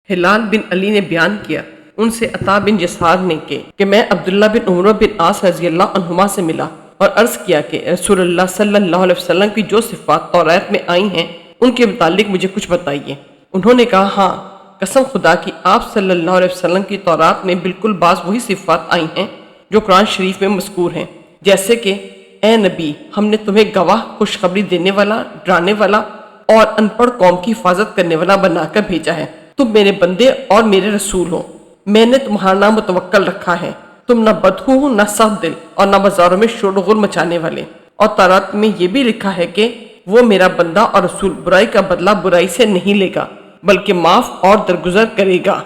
ہلال بن علی نے بیان کیا، ان سے عطا بن یسار نے کہ میں عبداللہ بن عمر بن عاص رضی اللہ عنہما سے ملا اور عرض کیا کہ رسول اللہ صلی اللہ علیہ وسلم کی جو صفات تورات میں آئی ہیں ان کے متعلق مجھے کچھ بتائیے۔ انہوں نے کہا، ہاں، قسم خدا کی آپ صلی اللہ علیہ وسلم کی تورات میں بالکل بعض وہی صفات آئی ہیں جو قرآن شریف میں مذکور ہیں، جیسے کہ اے نبی، ہم نے تمہیں گواہ، خوشخبری دینے والا، ڈرانے والا اور ان پڑھ قوم کی حفاظت کرنے والا بنا کر بھیجا ہے۔ تم میرے بندے اور میرے رسول ہو، میں نے تمہارا نام متوکل رکھا ہے، تم نہ بدخو ہو نہ سخت دل اور نہ بازاروں میں شور و غل مچانے والے۔ اور تورات میں یہ بھی لکھا ہے کہ وہ میرا بندہ اور رسول برائی کا بدلہ برائی سے نہیں لے گا بلکہ معاف اور درگزر کرے گا۔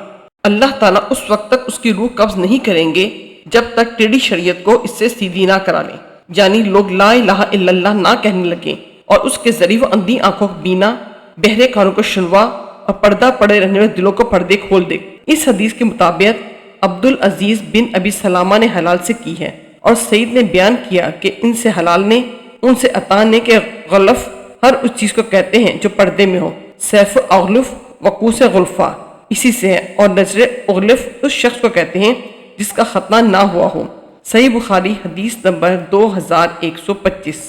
اللہ تعالیٰ اس وقت تک اس کی روح قبض نہیں کریں گے جب تک ٹیڑھی شریعت کو اس سے سیدھی نہ کرا لیں، یعنی لوگ لا الہ الا اللہ نہ کہنے لگیں اور اس کے ذریعے وہ اندھی آنکھوں کو بینا، بہرے کانوں کو شنوا اور پردہ پڑے رہنے والے دلوں کو پردے کھول دے۔ اس حدیث کے مطابق عبدالعزیز بن ابی سلامہ نے حلال سے کی ہے، اور سعید نے بیان کیا کہ ان سے حلال نے، ان سے عطا نے کہ غلف ہر اس چیز کو کہتے ہیں جو پردے میں ہو، سیف اغلف وقوس غلفہ اسی سے ہے، اور نظر اغلف اس شخص کو کہتے ہیں جس کا ختنہ نہ ہوا ہو۔ صحیح بخاری حدیث نمبر 2125۔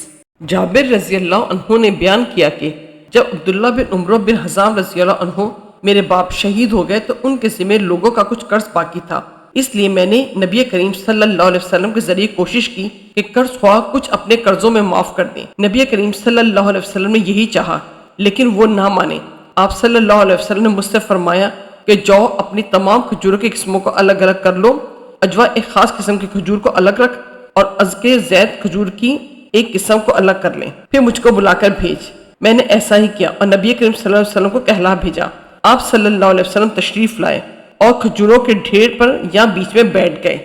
جابر رضی اللہ عنہ نے بیان کیا کہ جب عبداللہ بن عمر بن حزام رضی اللہ عنہ میرے باپ شہید ہو گئے تو ان کے ذمہ لوگوں کا کچھ قرض باقی تھا، اس لیے میں نے نبی کریم صلی اللہ علیہ وسلم کے ذریعے کوشش کی کہ قرض خواہ کچھ اپنے قرضوں میں معاف کر دیں۔ نبی کریم صلی اللہ علیہ وسلم نے یہی چاہا لیکن وہ نہ مانے۔ آپ صلی اللہ علیہ وسلم نے مجھ سے فرمایا کہ جاؤ اپنی تمام کھجوروں کی قسموں کو الگ الگ کر لو، اجوا ایک خاص قسم کی کھجور کو الگ رکھ اور ازکے زید کھجور کی ایک قسم کو الگ کر لیں، پھر مجھ کو بلا کر بھیج۔ میں نے ایسا ہی کیا اور نبی کریم صلی اللہ علیہ وسلم کو کہلا بھیجا۔ آپ صلی اللہ علیہ وسلم تشریف لائے اور کھجوروں کے ڈھیر پر یا بیچ میں بیٹھ گئے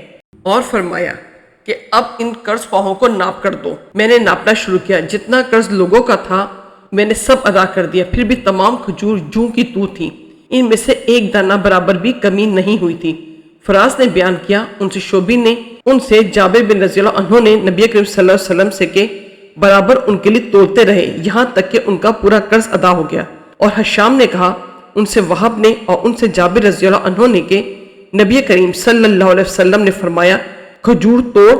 اور فرمایا کہ اب ان قرض خواہوں کو ناپ کر دو۔ میں نے ناپنا شروع کیا، جتنا قرض لوگوں کا تھا میں نے سب ادا کر دیا، پھر بھی تمام کھجور جوں کی تو تھی، ان میں سے ایک دانہ برابر بھی کمی نہیں ہوئی تھی۔ فراز نے بیان کیا، ان سے شعبی نے، ان سے جابر بن رضی اللہ عنہ نے نبی کریم صلی اللہ علیہ وسلم سے کہ برابر ان کے لیے تولتے رہے یہاں تک کہ ان کا پورا قرض ادا ہو گیا۔ اور حشام نے کہا، ان سے وہب نے اور ان سے جابر رضی اللہ عنہ نے کہ نبی کریم صلی اللہ علیہ وسلم نے فرمایا کھجور توڑ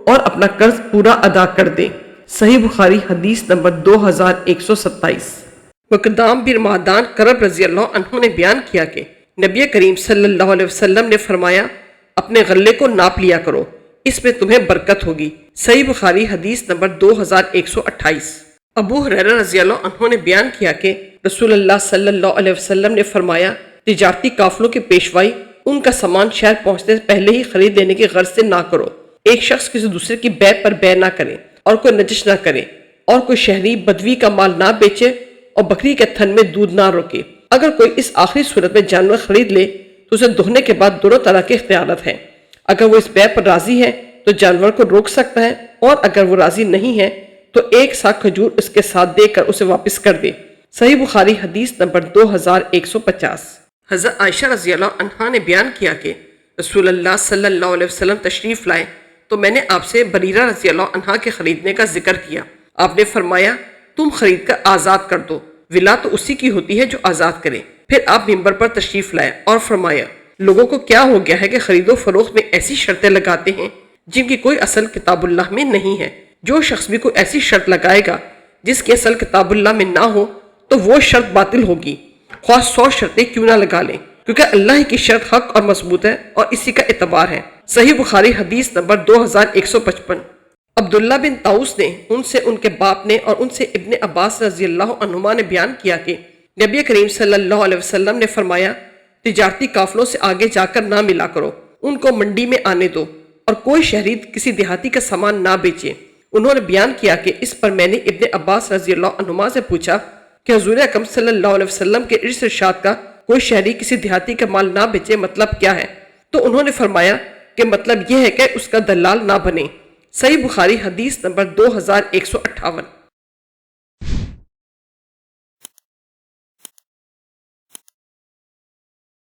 اور اپنا قرض پورا ادا کر دے۔ صحیح بخاری حدیث نمبر 2127۔ مقدام بن معدان کرب رضی اللہ عنہ نے بیان کیا کہ نبی کریم صلی اللہ علیہ وسلم نے فرمایا اپنے غلے کو ناپ لیا کرو، اس میں تمہیں برکت ہوگی۔ صحیح بخاری حدیث نمبر 2128۔ ابو ہریرہ رضی اللہ عنہ نے بیان کیا کہ رسول اللہ صلی اللہ علیہ وسلم نے فرمایا تجارتی قافلوں کی پیشوائی ان کا سامان شہر پہنچنے سے پہلے ہی خرید لینے کی غرض سے نہ کرو۔ ایک شخص کسی دوسرے کی بیع پر بیع نہ کرے اور کوئی نجش نہ کرے اور کوئی شہری بدوی کا مال نہ بیچے اور بکری کے تھن میں دودھ نہ روکے۔ اگر کوئی اس آخری صورت میں جانور خرید لے تو اسے دہنے کے بعد دونوں طرح کے اختیارات ہیں۔ اگر وہ اس بیع پر راضی ہے تو جانور کو روک سکتا ہے، اور اگر وہ راضی نہیں ہے تو ایک ساکھ کھجور اس کے ساتھ دے کر اسے واپس کر دے۔ صحیح بخاری حدیث نمبر 2150۔ حضرت عائشہ رضی اللہ عنہا نے بیان کیا کہ رسول اللہ صلی اللہ علیہ وسلم تشریف لائے تو میں نے آپ سے بریرہ رضی اللہ عنہا کے خریدنے کا ذکر کیا۔ آپ نے فرمایا تم خرید کر آزاد کر دو، ولا تو اسی کی ہوتی ہے جو آزاد کرے۔ پھر آپ منبر پر تشریف لائے اور فرمایا لوگوں کو کیا ہو گیا ہے کہ خرید و فروخت میں ایسی شرطیں لگاتے ہیں جن کی کوئی اصل کتاب اللہ میں نہیں ہے۔ جو شخص بھی کوئی ایسی شرط لگائے گا جس کی اصل کتاب اللہ میں نہ ہو تو وہ شرط باطل ہوگی، خواہ 100 شرطیں کیوں نہ لگا لیں، کیونکہ اللہ کی شرط حق اور مضبوط ہے اور اسی کا اعتبار ہے۔ صحیح بخاری حدیث نمبر 2155۔ عبداللہ بن طاؤس نے، ان سے ان کے باپ نے اور ان سے ابن عباس رضی اللہ عنہما نے بیان کیا کہ نبی کریم صلی اللہ علیہ وسلم نے فرمایا تجارتی قافلوں سے آگے جا کر نہ ملا کرو، ان کو منڈی میں آنے دو اور کوئی شہری کسی دیہاتی کا سامان نہ بیچے۔ انہوں نے بیان کیا کہ اس پر میں نے ابن عباس رضی اللہ عنہما سے پوچھا کہ حضور اکرم صلی اللہ علیہ وسلم کے ارشاد کا کوئی شہری کسی دیہاتی کا مال نہ بیچے مطلب کیا ہے؟ تو انہوں نے فرمایا کہ مطلب یہ ہے کہ اس کا دلال نہ بنے۔ صحیح بخاری حدیث نمبر 2158۔